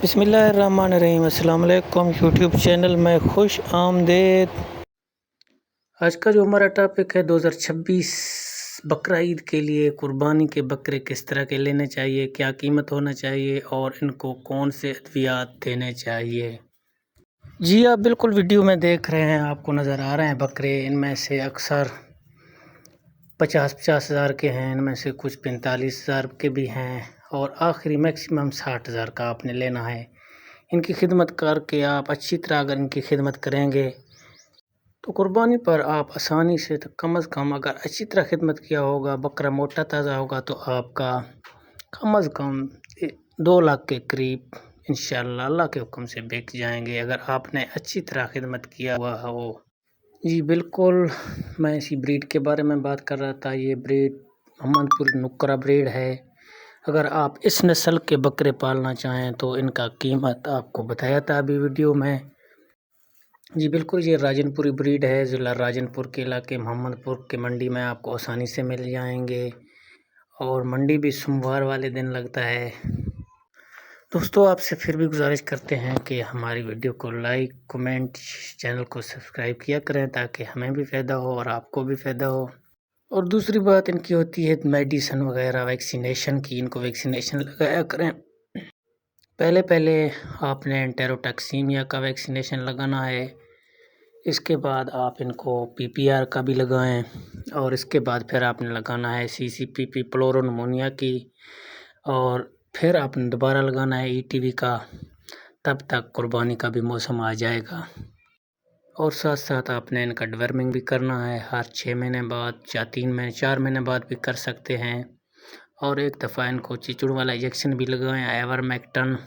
बिस्मिल्लाहिर्रहमानिर्रहीम। अस्सलाम वालेकुम यूट्यूब चैनल में खुश आमदेद। आज का जो हमारा टॉपिक है 2026 बकरा ईद के लिए कुर्बानी के बकरे किस तरह के लेने चाहिए, क्या कीमत होना चाहिए और इनको कौन से अद्वियात देने चाहिए। जी आप बिल्कुल वीडियो में देख रहे हैं, आपको नज़र आ रहे हैं बकरे। इनमें से अक्सर 50-50 हज़ार के हैं, इनमें से कुछ 45 हज़ार के भी हैं और आखिरी मैक्सिमम 60 हज़ार का आपने लेना है। इनकी खिदमत करके आप अच्छी तरह अगर इनकी खिदमत करेंगे तो कुर्बानी पर आप आसानी से तो कम अज़ कम अगर अच्छी तरह खिदमत किया होगा, बकरा मोटा ताज़ा होगा तो आपका कम अज़ कम 2 लाख के करीब इंशाअल्लाह अल्लाह के हुक्म से बिक जाएंगे, अगर आपने अच्छी तरह खिदमत किया हुआ हो। जी बिल्कुल, मैं इसी ब्रीड के बारे में बात कर रहा था। ये ब्रीड मोहम्मदपुर नुकरा ब्रीड है। अगर आप इस नस्ल के बकरे पालना चाहें तो इनका कीमत आपको बताया था अभी वीडियो में। जी बिल्कुल, ये राजनपुरी ब्रीड है। ज़िला राजनपुर के इलाके मोहम्मदपुर के मंडी में आपको आसानी से मिल जाएंगे और मंडी भी सोमवार वाले दिन लगता है। दोस्तों आपसे फिर भी गुजारिश करते हैं कि हमारी वीडियो को लाइक कमेंट, चैनल को सब्सक्राइब किया करें ताकि हमें भी फ़ायदा हो और आपको भी फ़ायदा हो। और दूसरी बात इनकी होती है मेडिसन वगैरह वैक्सीनेशन की, इनको वैक्सीनेशन लगाया करें। पहले आपने एंटेरोटॉक्सीमिया का वैक्सीनेशन लगाना है, इसके बाद आप इनको पीपीआर का भी लगाएं और इसके बाद फिर आपने लगाना है सीसीपीपी प्लोरोनमोनिया की और फिर आपने दोबारा लगाना है ईटीवी का। तब तक कुर्बानी का भी मौसम आ जाएगा और साथ साथ आपने इनका डिवर्मिंग भी करना है। हर 6 महीने बाद या 4 महीने बाद भी कर सकते हैं और एक दफ़ा इनको चिचुड़ वाला इंजेक्शन भी लगाएं, आइवरमेक्टिन।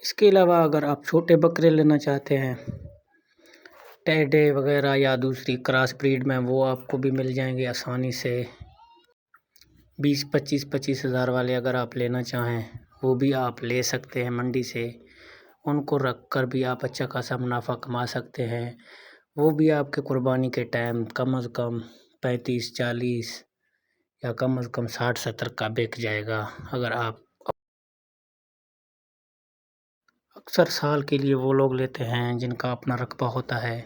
इसके अलावा अगर आप छोटे बकरे लेना चाहते हैं टेडे वगैरह या दूसरी क्रॉस ब्रीड में, वो आपको भी मिल जाएंगे आसानी से। 20-25 हज़ार वाले अगर आप लेना चाहें वो भी आप ले सकते हैं मंडी से। उनको रख कर भी आप अच्छा खासा मुनाफा कमा सकते हैं। वो भी आपके कुर्बानी के टाइम कम अज़ कम 35-40 या कम अज़ कम 60-70 का बिक जाएगा। अगर आप अक्सर साल के लिए वो लोग लेते हैं जिनका अपना रकबा होता है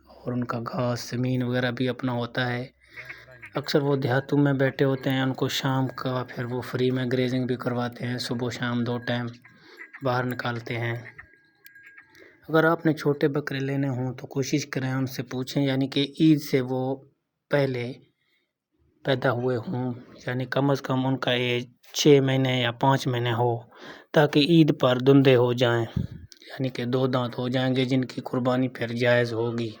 और उनका घास ज़मीन वगैरह भी अपना होता है। अक्सर वो देहातों में बैठे होते हैं, उनको शाम का फिर वो फ्री में ग्रेजिंग भी करवाते हैं, सुबह शाम 2 टाइम बाहर निकालते हैं। अगर आपने छोटे बकरे लेने हों तो कोशिश करें उनसे पूछें, यानी कि ईद से वो पहले पैदा हुए हों, यानी कम अज़ कम उनका एज 6 महीने या 5 महीने हो, ताकि ईद पर दुंदे हो जाएं, यानी कि 2 दांत हो जाएंगे जिनकी कुर्बानी फिर जायज़ होगी।